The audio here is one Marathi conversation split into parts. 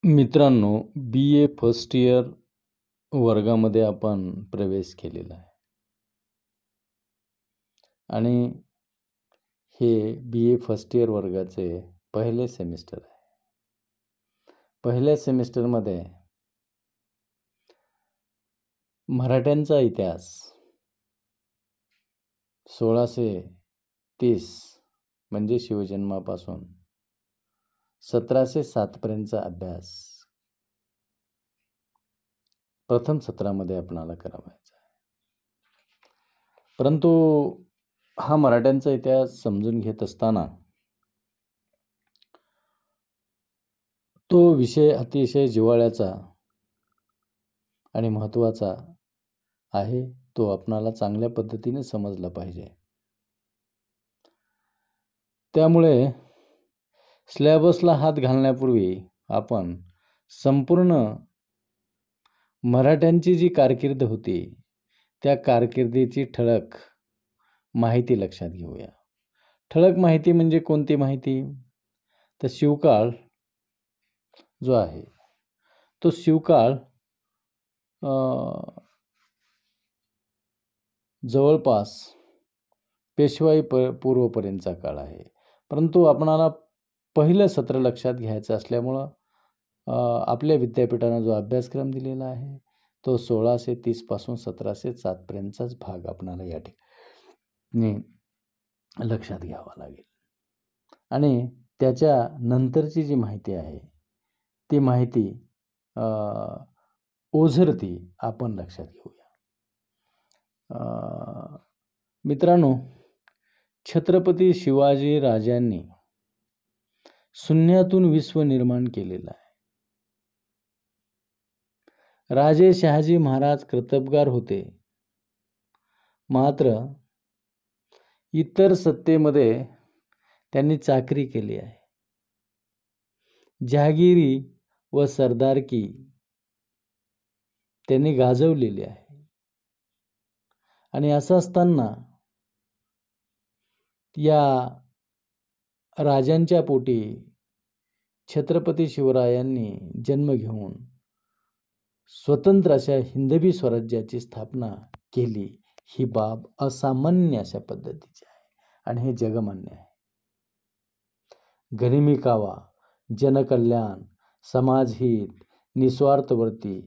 मित्रांनो, बी-ए फर्स्ट इयर वर्गामध्ये आपण प्रवेश केलेला आहे आणि हे बी-ए फर्स्ट इयर वर्गाचे पहिले सेमिस्टर आहे. पहिल्या सेमिस्टरमध्ये मराठ्यांचा इतिहास 1630 म्हणजे शिवजन्मापासून 1707 पर्यंतचा अभ्यास प्रथम सत्रामध्ये आपणाला करावायचा आहे. परंतु हा मराठ्यांचा इतिहास समजून घेत असताना तो विषय अतिशय जिव्हाळ्याचा आणि महत्त्वाचा आहे. तो आपणाला चांगल्या पद्धतीने समजला पाहिजे. त्यामुळे सिलेबसला हात घालण्यापूर्वी आपण संपूर्ण मराठ्यांची जी कारकीर्द होती त्या कारकिर्दीची ठळक माहिती लक्षात घेऊया. ठळक माहिती म्हणजे कोणती माहिती? तर शिवकाळ जो आहे तो शिवकाळ जवळपास पेशवाई पूर्वपर्यंतचा काळ आहे. परंतु आपणाला पहिलं सत्र लक्षात घ्यायचं असल्यामुळं आपल्या विद्यापीठानं जो अभ्यासक्रम दिलेला आहे तो 1630 पासून 1707 पर्यंतचाच भाग आपणाला या ठिकाणी लक्षात घ्यावा लागेल. आणि त्याच्या नंतरची जी माहिती आहे ती माहिती ओझरती आपण लक्षात घेऊया. मित्रांनो, छत्रपती शिवाजी राजांनी शून्यातून विश्व निर्माण केलेलं आहे. राजे शहाजी महाराज कर्तबगार होते, मात्र इतर सत्तेमध्ये त्यांनी चाकरी केली आहे. जहागिरी व सरदारकी त्यांनी गाजवलेली आहे. आणि असं असताना या राजांच्या पोटी छत्रपती शिवरायांनी जन्म घेऊन स्वतंत्र अशा हिंदवी स्वराज्याची स्थापना केली. ही बाब असामान्य अशा पद्धतीची आहे आणि हे जगमान्य आहे. गरिमी कावा, जनकल्याण, समाजहित, निस्वार्थवर्ती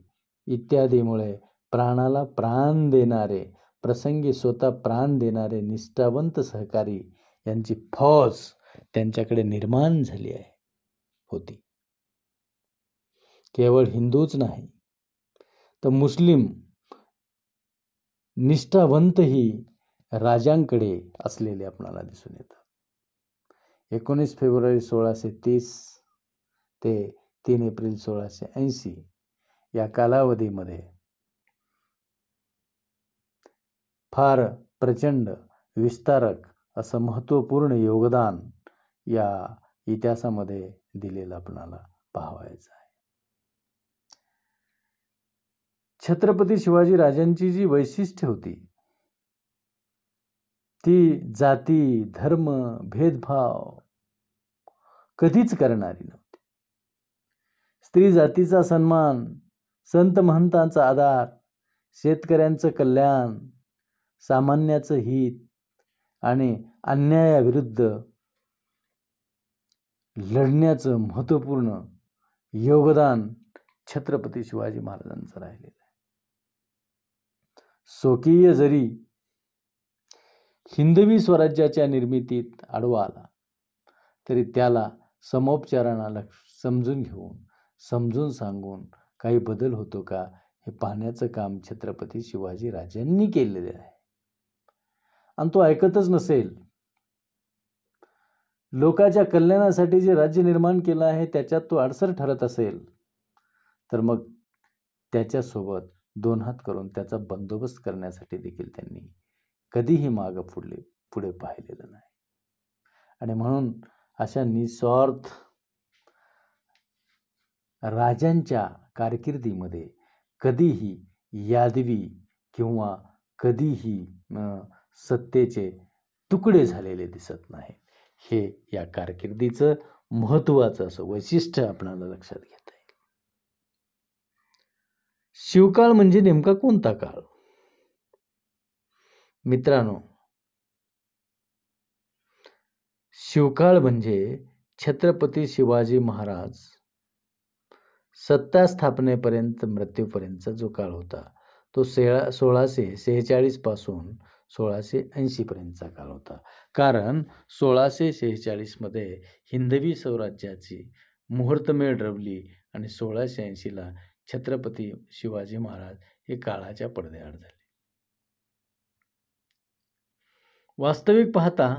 इत्यादीमुळे प्राणाला प्राण देणारे, प्रसंगी स्वतः प्राण देणारे निष्ठावंत सहकारी यांची फौज त्यांच्याकडे निर्माण झाली होती. केवळ हिंदूच नाही तर मुस्लिम निष्ठावंतही राजांकडे असलेले आपल्याला दिसून येतात. 19 फेब्रुवारी 1630 ते 3 एप्रिल 1680 या कालावधीमध्ये फार प्रचंड विस्तारक असं महत्त्वपूर्ण योगदान या इतिहासामध्ये दिलेलं आपल्याला पाहायचं आहे. छत्रपती शिवाजी राजांची जी वैशिष्ट्य होती ती जाती, धर्म, भेदभाव कधीच करणारी नव्हती. स्त्री जातीचा सन्मान, संत महंतांचा आदर, शेतकऱ्यांचं कल्याण, सामान्याचं हित आणि अन्यायाविरुद्ध लढण्याचं महत्त्वपूर्ण योगदान छत्रपती शिवाजी महाराजांचं राहिलेलं आहे. स्वकीय जरी हिंदवी स्वराज्याच्या निर्मितीत आडवा आला तरी त्याला समोपचारानं समजून घेऊन, समजून सांगून काही बदल होतो का हे पाहण्याचं काम छत्रपती शिवाजी राजांनी केलेले आहे. आणि तो ऐकतच नसेल, लोकांच्या कल्याणासाठी जे राज्य निर्माण केलं आहे त्याच्यात तो अडसर ठरत असेल तर मग त्याच्यासोबत दोन हात करून त्याचा बंदोबस्त करण्यासाठी देखील त्यांनी कधीही मागं पुढे पाहिलेलं नाही. आणि म्हणून अशा निस्वार्थ राजांच्या कारकिर्दीमध्ये कधीही यादवी किंवा कधीही सत्तेचे तुकडे झालेले दिसत नाही. हे या कारकिर्दीचं महत्त्वाचं असं वैशिष्ट्य आपल्याला लक्षात घेता येईल. शिवकाळ म्हणजे नेमका कोणता काळ? मित्रांनो, शिवकाळ म्हणजे छत्रपती शिवाजी महाराज सत्ता स्थापनेपर्यंत मृत्यूपर्यंतचा जो काळ होता, तो 1646 पासून 1680 पर्यंतचा काळ होता. कारण 1646 मध्ये हिंदवी स्वराज्याची मुहूर्तमेढ रवली आणि 1680 ला छत्रपती शिवाजी महाराज हे काळाच्या पडद्याआड झाले. वास्तविक पाहता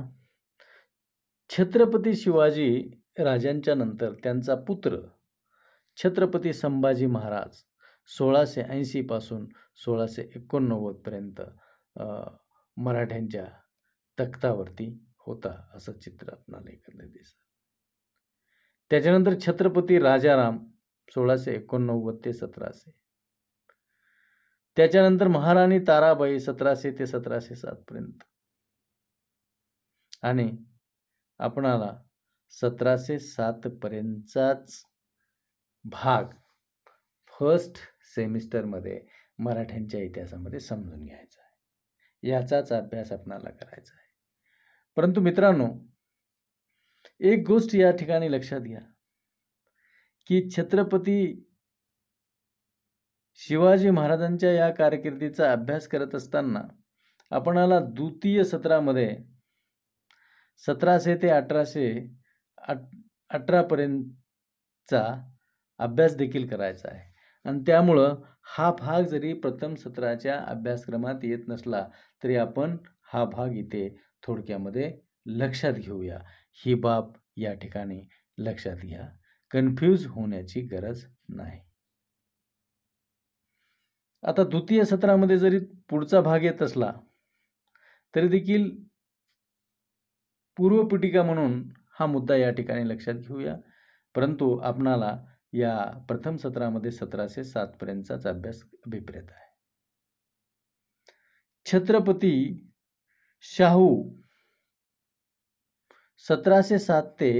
छत्रपती शिवाजी राजांच्या नंतर त्यांचा पुत्र छत्रपती संभाजी महाराज 1680 पासून 1689 पर्यंत मराठ्यांच्या तख्तावरती होता, असं चित्र आपल्याला एकंदरीत दिसतं. त्याच्यानंतर छत्रपती राजाराम 1689 ते 1700. त्याच्यानंतर महाराणी ताराबाई 1700 ते 1707 पर्यंत. आणि आपणाला 1707 पर्यंतचाच भाग फर्स्ट सेमिस्टरमध्ये मराठ्यांच्या इतिहासामध्ये समजून घ्यायचा आहे. याचाच अभ्यास आपणाला करायचा आहे. परंतु मित्रांनो, एक गोष्ट या ठिकाणी लक्षात घ्या की छत्रपती शिवाजी महाराजांच्या या कारकिर्दीचा अभ्यास करत असताना आपणाला द्वितीय सत्रामध्ये 1700 ते 1818 पर्यंतचा अभ्यास देखील करायचा आहे. आणि त्यामुळं हा भाग जरी प्रथम सत्राच्या अभ्यासक्रमात येत नसला तरी आपण हा भाग इथे थोडक्यामध्ये लक्षात घेऊया. ही बाब या ठिकाणी लक्षात घ्या. कन्फ्यूज होण्याची गरज नाही. आता द्वितीय सत्रामध्ये जरी पुढचा भाग येत असला तरी देखील पूर्वपीठिका म्हणून हा मुद्दा या ठिकाणी लक्षात घेऊया. परंतु आपणाला या प्रथम सत्रामध्ये 1707 पर्यंतचाच अभ्यास अभिप्रेत आहे. छत्रपती शाहू 1707 ते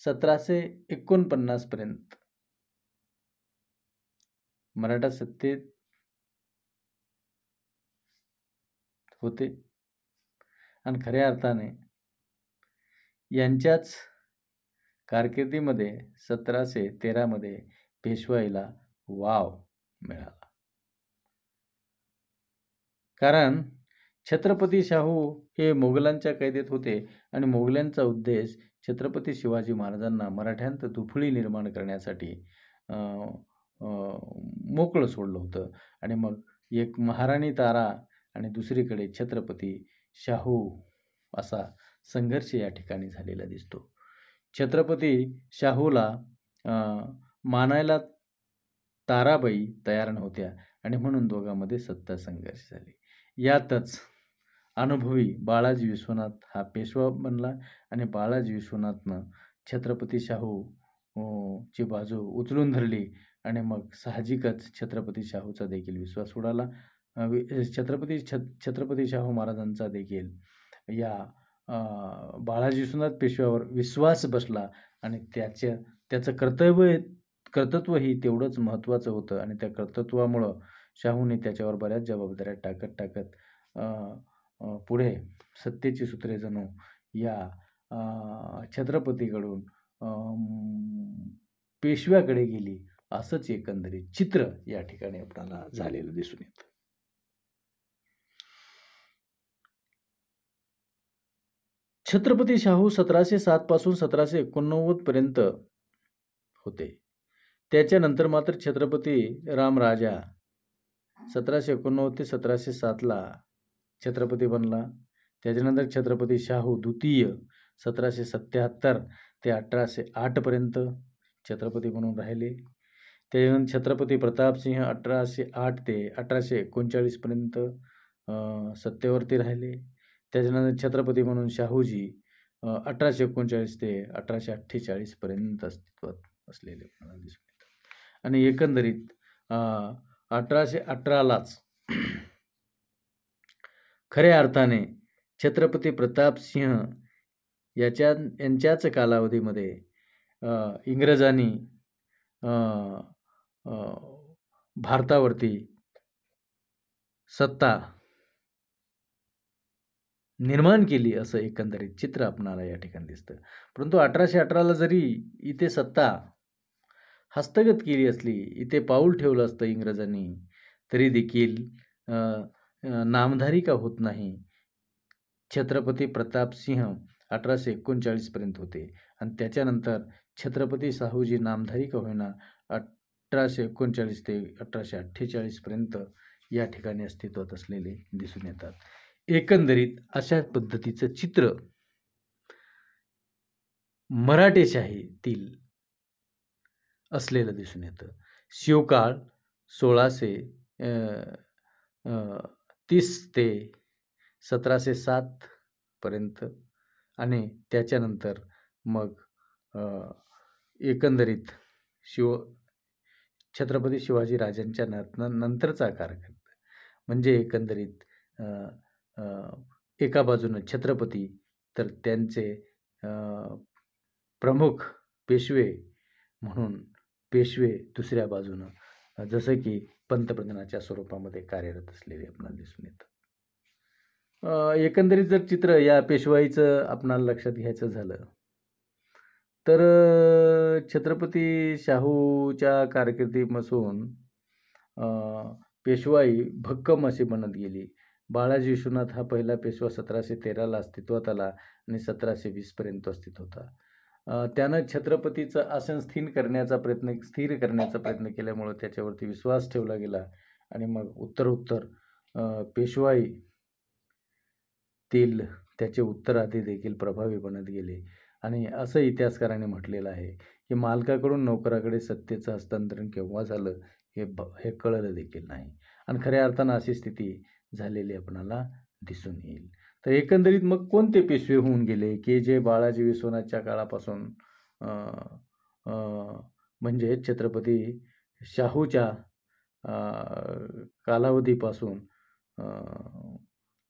1749 पर्यंत मराठा सत्तेत होते आणि खऱ्या अर्थाने यांच्याच कारकिर्दीमध्ये 1713 मध्ये पेशवाईला वाव मिळाला. कारण छत्रपती शाहू हे मोगलांच्या कैदेत होते आणि मोगलांचा उद्देश छत्रपती शिवाजी महाराजांना मराठ्यांत दुफळी निर्माण करण्यासाठी मोकळं सोडलं होतं. आणि मग एक महाराणी तारा आणि दुसरीकडे छत्रपती शाहू असा संघर्ष या ठिकाणी झालेला दिसतो. छत्रपती शाहूला मानायला ताराबाई तयार नव्हत्या आणि म्हणून दोघांमध्ये सत्ता संघर्ष झाले. यातच अनुभवी बाळाजी विश्वनाथ हा पेशवा बनला आणि बाळाजी विश्वनाथनं छत्रपती शाहू ची बाजू उचलून धरली आणि मग साहजिकच छत्रपती शाहूचा देखील विश्वास उडाला. छत्रपती शाहू महाराजांचा देखील या बाळाजी विश्वनाथ पेशव्यावर विश्वास बसला आणि त्याचं कर्तृत्वही तेवढंच महत्त्वाचं होतं आणि त्या कर्तृत्वामुळं शाहूने त्याच्यावर बऱ्याच जबाबदाऱ्या टाकत पुढे सत्तेची सूत्रे जणू या छत्रपतीकडून पेशव्याकडे गेली, असंच एकंदरीत चित्र या ठिकाणी आपल्याला झालेलं दिसून येतं. छत्रपती शाहू 1707 पासून 1789 पर्यंत होते. त्याच्यानंतर मात्र छत्रपती रामराजा 1789 ते 1707 ला छत्रपती बनला. त्याच्यानंतर छत्रपती शाहू द्वितीय 1777 ते 1808 पर्यंत छत्रपती म्हणून राहिले. त्याच्यानंतर छत्रपती प्रतापसिंह 1808 ते 1839 पर्यंत सत्तेवरती राहिले. त्याच्यानंतर छत्रपती म्हणून शाहूजी 1839 ते 1848 पर्यंत अस्तित्वात असलेले दिसून येतात. आणि एकंदरीत 1818लाच खऱ्या अर्थाने छत्रपती प्रतापसिंह यांच्याच कालावधीमध्ये इंग्रजांनी भारतावरती सत्ता निर्माण केली असं एकंदरीत चित्र आपणाला या ठिकाणी दिसतं. परंतु 1818ला जरी इथे सत्ता हस्तगत केली असली, इथे पाऊल ठेवलं असतं इंग्रजांनी, तरी देखील अ, नामधारी का होत नाही. छत्रपती प्रतापसिंह 1839 पर्यंत होते आणि त्याच्यानंतर छत्रपती शाहूजी नामधारी का होईना 1839 ते 1848 पर्यंत या ठिकाणी अस्तित्वात असलेले दिसून येतात. एकंदरीत अशा पद्धतीचं चित्र मराठेशाहीतील असलेलं दिसून येतं. शिवकाळ 1630 ते 1707 पर्यंत आणि त्याच्यानंतर मग अ, एकंदरीत शिव छत्रपती शिवाजी राजांच्या नंतरचा कालखंड म्हणजे एकंदरीत अ, अ, एका बाजूनं छत्रपती तर त्यांचे अ, प्रमुख पेशवे म्हणून पेशवे दुसऱ्या बाजूनं जसं की पंतप्रधानाच्या स्वरूपामध्ये कार्यरत असलेले आपल्याला दिसून येतं. एकंदरीत जर चित्र या पेशवाईचं आपणाला लक्षात घ्यायचं झालं, तर छत्रपती शाहूच्या कारकिर्दीपासून अ, पेशवाई भक्कम अशी बनत गेली. बाळाजी विश्वनाथ हा पहिला पेशवा 1713ला अस्तित्वात आला आणि 1720 पर्यंत अस्तित्वात होता. त्यानं छत्रपतीचं आसन स्थिर करण्याचा प्रयत्न केल्यामुळं त्याच्यावरती विश्वास ठेवला गेला आणि मग उत्तरोत्तर पेशवाईतील त्याचे उत्तराधी देखील प्रभावी बनत गेले आणि असं इतिहासकारांनी म्हटलेलं आहे की मालकाकडून नोकराकडे सत्तेचं हस्तांतरण केव्हा झालं हे कळलं देखील नाही आणि खऱ्या अर्थानं अशी स्थिती झालेली आपणाला दिसून येईल. तर एकंदरीत मग कोणते पेशवे होऊन गेले की जे बाळाजी विश्वनाथच्या काळापासून अ, अ, म्हणजे छत्रपती शाहूच्या कालावधीपासून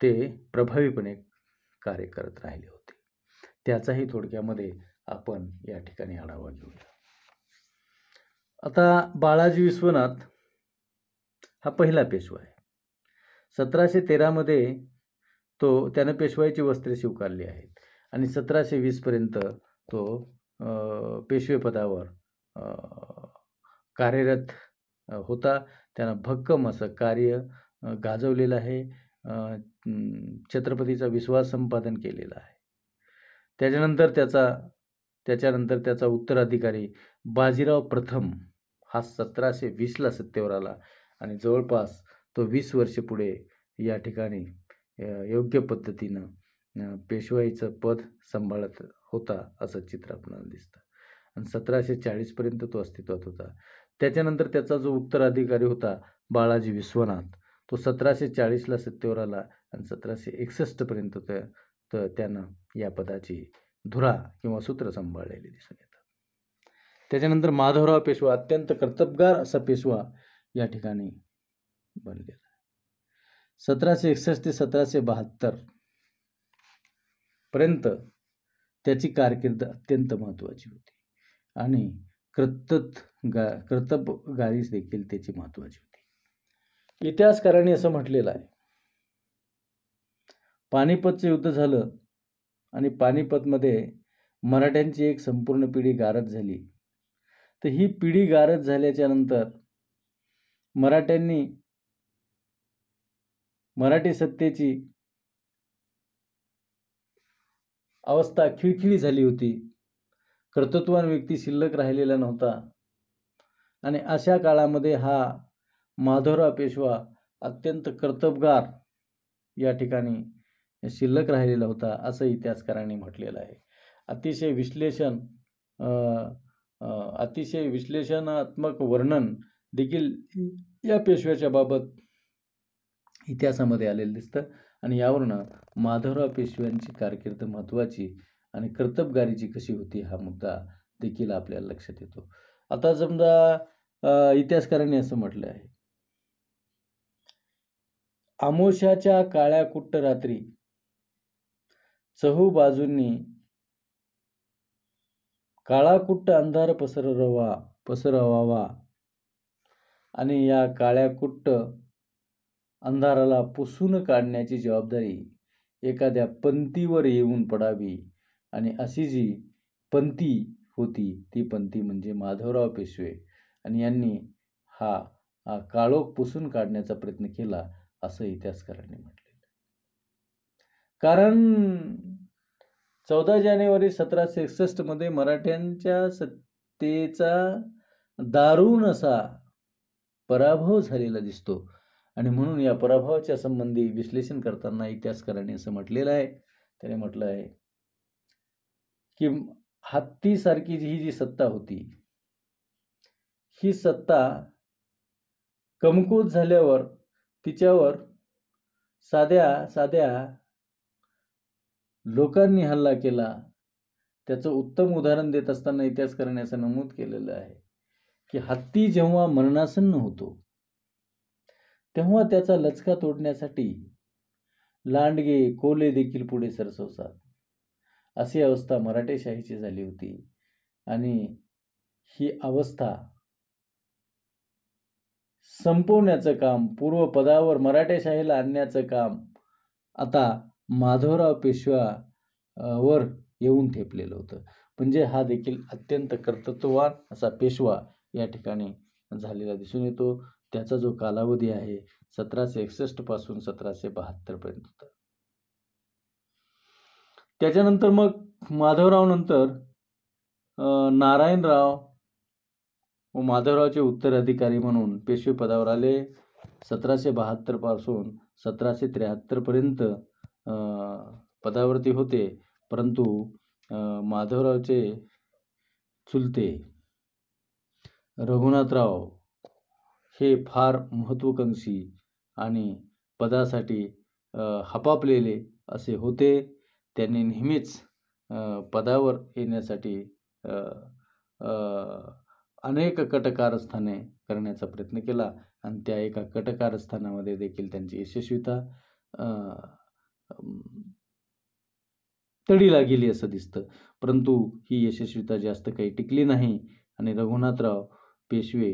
ते प्रभावीपणे कार्य करत राहिले होते. त्याचाही थोडक्यामध्ये आपण या ठिकाणी आढावा घेऊया. आता बाळाजी विश्वनाथ हा पहिला पेशवा आहे. 1713 मध्ये त्यानं पेशवाईची वस्त्रे स्वीकारली आहेत आणि 1720 पर्यंत तो पेशवेपदावर कार्यरत होता. त्यानं भक्कम असं कार्य गाजवलेलं आहे. छत्रपतीचा विश्वास संपादन केलेला आहे. त्याच्यानंतर त्याचा उत्तराधिकारी बाजीराव प्रथम हा 1720ला सत्तेवर आला आणि जवळपास तो 20 वर्ष पुढे या ठिकाणी योग्य पद्धतीनं पेशवाईचं पद सांभाळत होता असं चित्र आपल्याला दिसतं आणि 1740 पर्यंत तो अस्तित्वात होता. त्याच्यानंतर त्याचा जो उत्तराधिकारी होता बाळाजी विश्वनाथ तो 1740ला सत्तेवर आला आणि 1761 पर्यंत त्यानं या पदाची धुरा किंवा सूत्र सांभाळलेली दिसून येतात. त्याच्यानंतर माधवराव पेशवा अत्यंत कर्तबगार असा पेशवा या ठिकाणी बनलेला. 1761 ते 1772 पर्यंत त्याची कारकीर्द अत्यंत महत्त्वाची होती आणि कर्तबगारी देखील त्याची महत्त्वाची होती. इतिहासकारांनी असं म्हटलेलं आहे, पानिपतचं युद्ध झालं आणि पानिपतमध्ये मराठ्यांची एक संपूर्ण पिढी गारद झाली. तर ही पिढी गारद झाल्याच्या नंतर मराठी सत्तेची अवस्था खिळखिळी झाली होती. कर्तृत्ववान व्यक्ती शिल्लक राहिलेला नव्हता आणि अशा काळामध्ये हा माधवराव पेशवा अत्यंत कर्तबगार या ठिकाणी शिल्लक राहिलेला होता असं इतिहासकारांनी म्हटलेलं आहे. अतिशय विश्लेषणात्मक वर्णन देखील या पेशव्याच्या बाबत इतिहासामध्ये आलेलं दिसतं आणि यावरनं माधवराव पेशव्यांची कारकीर्द महत्त्वाची आणि कर्तबगारीची कशी होती हा मुद्दा देखील आपल्याला लक्षात येतो. आता समजा इतिहासकारांनी असं म्हटलं आहे, आमोशाच्या काळ्या कुट्ट रात्री चहू बाजूंनी काळाकुट्ट अंधार पसरवावा आणि या काळ्या कुट्ट अंधाराला पुसून काढण्याची जबाबदारी एखाद्या पंथीवर येऊन पडावी. आणि अशी जी पंथी होती ती पंथी म्हणजे माधवराव पेशवे. आणि यांनी हा काळोख पुसून काढण्याचा प्रयत्न केला असं इतिहासकारांनी म्हटलेलं. कारण 14 जानेवारी 1761 मध्ये मराठ्यांच्या सत्तेचा दारुण असा पराभव झालेला दिसतो. आणि म्हणून या पराभवाच्या संबंधी विश्लेषण करताना इतिहासकारांनी असं म्हटलेलं आहे. त्याने म्हटलं आहे की हत्तीसारखी ही जी सत्ता होती, ही सत्ता कमकुवत झाल्यावर तिच्यावर साध्या लोकांनी हल्ला केला. त्याचं उत्तम उदाहरण देत असताना इतिहासकारांनी असं नमूद केलेलं आहे की हत्ती जेव्हा मरणासन्न होतो तेव्हा त्याचा लचका तोडण्यासाठी लांडगे कोले देखील पुढे सरसवतात. अशी अवस्था मराठेशाहीची झाली होती. आणि ही अवस्था संपवण्याचं काम, पूर्वपदावर मराठेशाहीला आणण्याचं काम आता माधवराव पेशवा वर येऊन ठेपलेलं होतं. म्हणजे हा देखील अत्यंत कर्तृत्ववान असा पेशवा या ठिकाणी झालेला दिसून येतो. त्याचा जो कालावधी आहे 1761 पासून 1772 पर्यंत होता. त्याच्यानंतर मग माधवराव नंतर नारायणराव व माधवरावचे उत्तराधिकारी म्हणून पेशवे पदावर आले. 1772 पासून 1773 पर्यंत पदावरती होते. परंतु माधवरावचे चुलते रघुनाथराव हे फार महत्त्वाकांक्षी आणि पदासाठी हपापलेले असे होते. त्यांनी नेहमीच पदावर येण्यासाठी अनेक कटकारस्थाने करण्याचा प्रयत्न केला आणि त्या एका कटकारस्थानामध्ये देखील त्यांची यशस्वीता तडीला गेली असं दिसतं. परंतु ही यशस्वीता जास्त काही टिकली नाही आणि रघुनाथराव पेशवे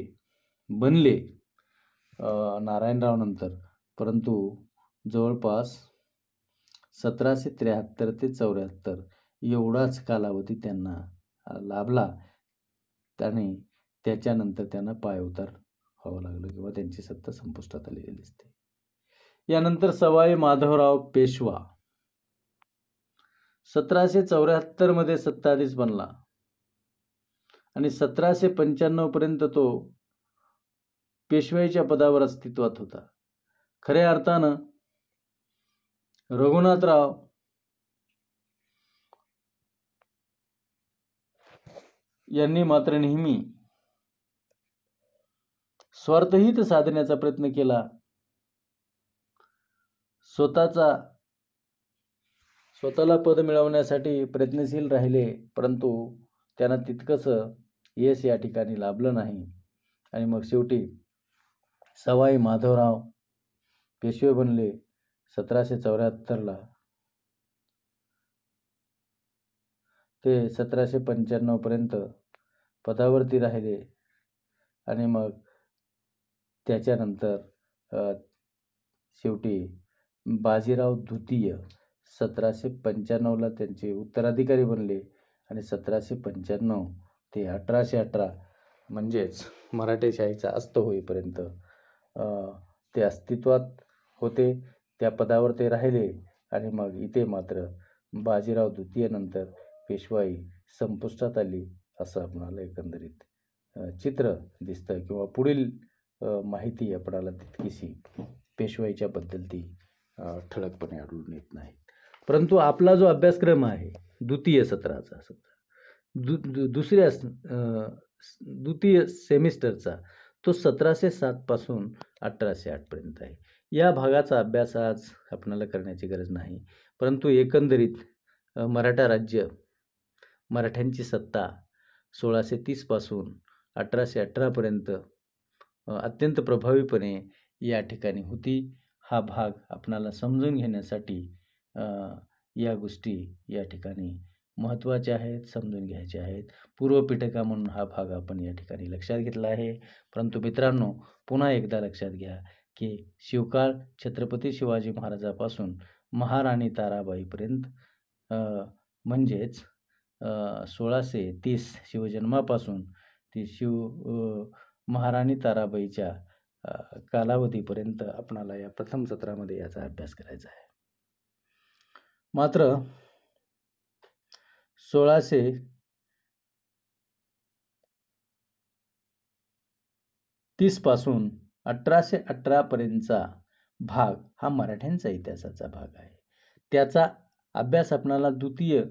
बनले नारायणराव नंतर. परंतु जवळपास 1773 ते 74 एवढाच कालावधी त्यांना लाभला आणि त्याच्यानंतर त्यांना पायउतार व्हावं लागलं किंवा त्यांची सत्ता संपुष्टात आलेली दिसते. यानंतर सवाई माधवराव पेशवा 1774 मध्ये सत्ताधीश बनला आणि 1795 पर्यंत तो पेशवाईच्या पदावर अस्तित्वात होता. खऱ्या अर्थानं रघुनाथराव यांनी मात्र नेहमी स्वार्थहित साधण्याचा प्रयत्न केला. स्वतःला पद मिळवण्यासाठी प्रयत्नशील राहिले. परंतु त्यांना तितकंसं यश या ठिकाणी लाभलं नाही. आणि मग शेवटी सवाई माधवराव पेशवे बनले 1774 ते 1795 पर्यंत पदावरती राहिले. आणि मग त्याच्यानंतर शेवटी बाजीराव द्वितीय 1795 त्यांचे उत्तराधिकारी बनले. आणि 1795 ते 1818 म्हणजेच मराठेशाहीचा अस्त होईपर्यंत ते अस्तित्वात होते. त्या पदावर ते राहिले. आणि मग इथे मात्र बाजीराव द्वितीय नंतर पेशवाई संपुष्टात आली असं आपणाला एकंदरीत चित्र दिसतं. किंवा पुढील माहिती आपणाला तितकीशी पेशवाईच्या बद्दल ती ठळकपणे आढळून येत नाही. परंतु आपला जो अभ्यासक्रम आहे द्वितीय सत्राचा द्वितीय सेमिस्टरचा तो 1707 पासून 1808 पर्यंत आहे. या भागाचा अभ्यास आज आपणाला करण्याची गरज नाही. परंतु एकंदरीत मराठा राज्य, मराठ्यांची सत्ता 1630 पासून 1818 पर्यंत अत्यंत प्रभावीपणे या ठिकाणी होती. हा भाग आपणाला समजून घेण्यासाठी या गोष्टी या ठिकाणी महत्त्वाचे आहेत, समजून घ्यायचे आहेत. पूर्वपीठिका म्हणून हा भाग आपण या ठिकाणी लक्षात घेतला आहे. परंतु मित्रांनो, पुन्हा एकदा लक्षात घ्या, की शिवकाळ छत्रपती शिवाजी महाराजापासून महाराणी ताराबाईपर्यंत अ, म्हणजेच 1630 शिवजन्मापासून ती महाराणी ताराबाईच्या अ, कालावधीपर्यंत आपणाला या प्रथम सत्रामध्ये याचा अभ्यास करायचा आहे. मात्र 1630 पासून 1818 पर्यंतचा भाग हा मराठ्यांचा इतिहासाचा भाग आहे. त्याचा अभ्यास आपणाला द्वितीय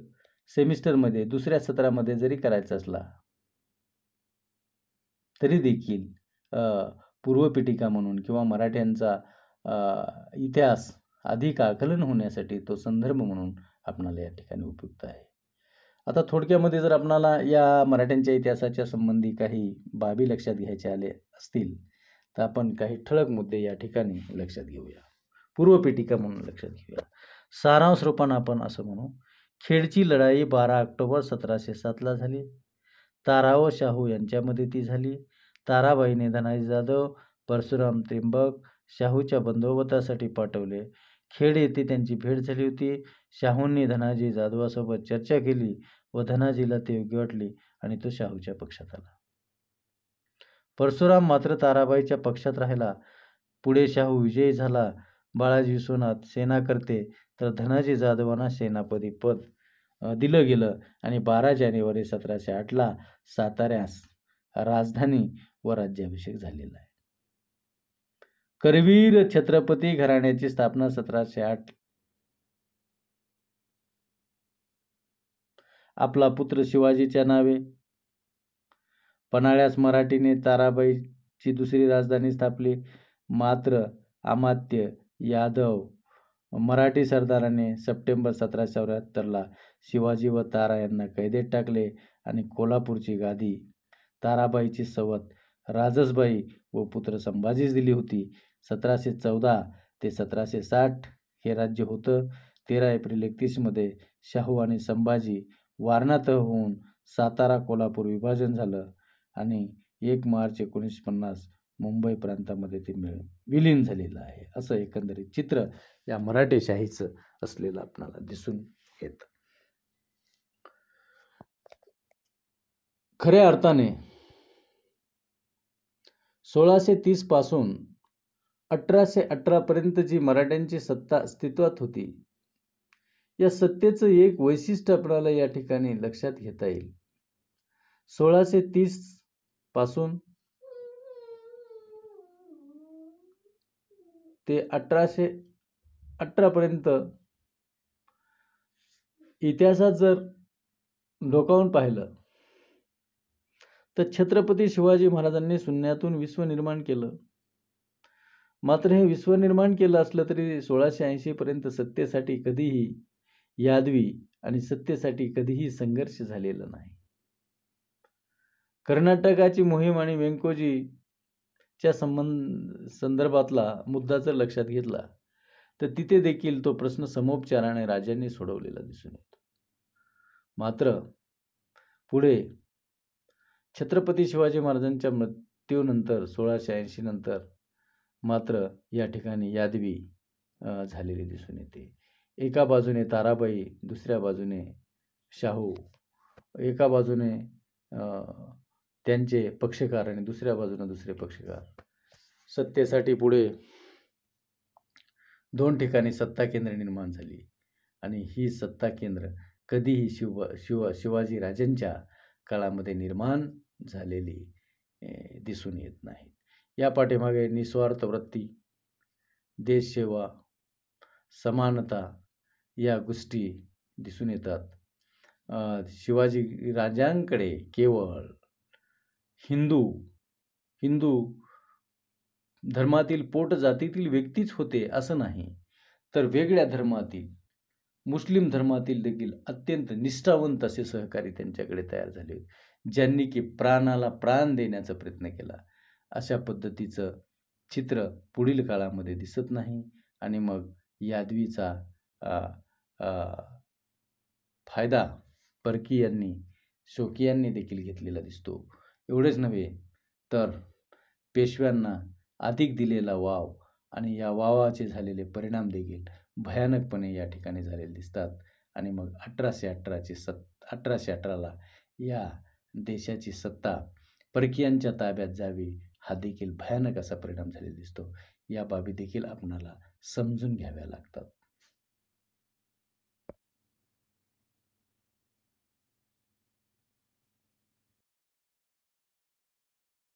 सेमिस्टरमध्ये दुसऱ्या सत्रामध्ये जरी करायचा असला तरी देखील पूर्वपीठिका म्हणून किंवा मराठ्यांचा इतिहास अधिक आकलन होण्यासाठी तो संदर्भ म्हणून आपणाला या ठिकाणी उपयुक्त आहे. आता थोडक्यामध्ये जर आपणाला या मराठ्यांच्या इतिहासाच्या संबंधी काही बाबी लक्षात घ्यायचे आले असतील तर आपण काही ठळक मुद्दे या ठिकाणी लक्षात घेऊया. पूर्वपीठिका म्हणून लक्षात घेऊया. सारांश रूपानं आपण असं म्हणू, खेडची लढाई 12 ऑक्टोबर 1707 झाली. तारा व शाहू यांच्यामध्ये ती झाली. ताराबाईने धनाजी जाधव, परशुराम त्रिंबक शाहूच्या बंदोबस्तासाठी पाठवले. खेड येथे त्यांची भेट झाली होती. शाहूंनी धनाजी जाधवासोबत चर्चा केली व धनाजीला ते योग्य वाटले आणि तो शाहूच्या पक्षात आला. परशुराम मात्र ताराबाईच्या पक्षात राहिला. पुढे शाहू विजयी झाला. बाळाजी विश्वनाथ सेनाकर्ते तर धनाजी जाधवांना सेनापती पद दिलं गेलं आणि 12 जानेवारी 1708ला साताऱ्यास राजधानी व राज्याभिषेक झालेला आहे. करवीर छत्रपती घराण्याची स्थापना 1708. आपला पुत्र शिवाजीच्या नावे. पन्हाळ्यास मराठीने ताराबाईची दुसरी राजधानी स्थापली. मात्र अमात्य यादव मराठी सरदाराने सप्टेंबर 1774ला शिवाजी व तारा यांना कैदेत टाकले आणि कोल्हापूरची गादी ताराबाईची सवत राजसबाई व पुत्र संभाजीस दिली होती. 1714 ते 1760 हे राज्य होतं. 13 एप्रिल 31 मध्ये शाहू आणि संभाजी वारणातह होऊन सातारा कोल्हापूर विभाजन झालं आणि 1 मार्च 1950 मुंबई प्रांतामध्ये ते विलीन झालेलं आहे. असं एकंदरीत चित्र या मराठेशाहीचं असलेलं आपल्याला दिसून येतं. खऱ्या अर्थाने 1630 पासून 1818 पर्यंत जी मराठ्यांची सत्ता अस्तित्वात होती, या सत्तेचं एक वैशिष्ट्य आपल्याला या ठिकाणी लक्षात घेता येईल. 1630 पासून ते 1818 पर्यंत इतिहासात जर डोकावून पाहिलं तर छत्रपती शिवाजी महाराजांनी शून्यातून विश्व निर्माण केलं. मात्र हे विश्व निर्माण केलं असलं तरी 1680 पर्यंत सत्तेसाठी कधीही यादवी आणि सत्तेसाठी कधीही संघर्ष झालेला नाही. कर्नाटकाची मोहीम आणि वेंकोजीच्या संदर्भातला मुद्दा जर लक्षात घेतला तर तिथे देखील तो प्रश्न समोपचाराने राजांनी सोडवलेला दिसून येतो. मात्र पुढे छत्रपती शिवाजी महाराजांच्या मृत्यूनंतर 1680 नंतर मात्र या ठिकाणी यादवी झालेली दिसून येते. एका बाजूने ताराबाई, दुसऱ्या बाजूने शाहू, एका बाजूने त्यांचे पक्षकार आणि दुसऱ्या बाजूने दुसरे पक्षकार. सत्तेसाठी पुढे 2 ठिकाणी सत्ता केंद्र निर्माण झाली आणि ही सत्ता केंद्र कधीही शिवाजी राजांच्या काळामध्ये निर्माण झालेली दिसून येत नाही. या पाठीमागे निस्वार्थ वृत्ती, देशसेवा, समानता या गोष्टी दिसून येतात. शिवाजी राजांकडे केवळ हिंदू धर्मातील पोट जातीतील व्यक्तीच होते असं नाही, तर वेगळ्या धर्मातील मुस्लिम धर्मातील देखील अत्यंत निष्ठावंत असे सहकारी त्यांच्याकडे तयार झाले, ज्यांनी की प्राणाला प्राण देण्याचा प्रयत्न केला. अशा पद्धतीचं चित्र पुढील काळामध्ये दिसत नाही आणि मग यादवीचा फायदा परकीयांनी, शोकीयांनी देखील घेतलेला दिसतो. एवढेच नव्हे तर पेशव्यांना अधिक दिलेला वाव आणि या वावाचे झालेले परिणाम देखील भयानकपणे या ठिकाणी झालेले दिसतात. आणि मग 1818ला या देशाची सत्ता परकीयांच्या ताब्यात जावी, हा देखील भयानक असा परिणाम झालेला दिसतो. या बाबी देखील आपणाला समजून घ्याव्या लागतात.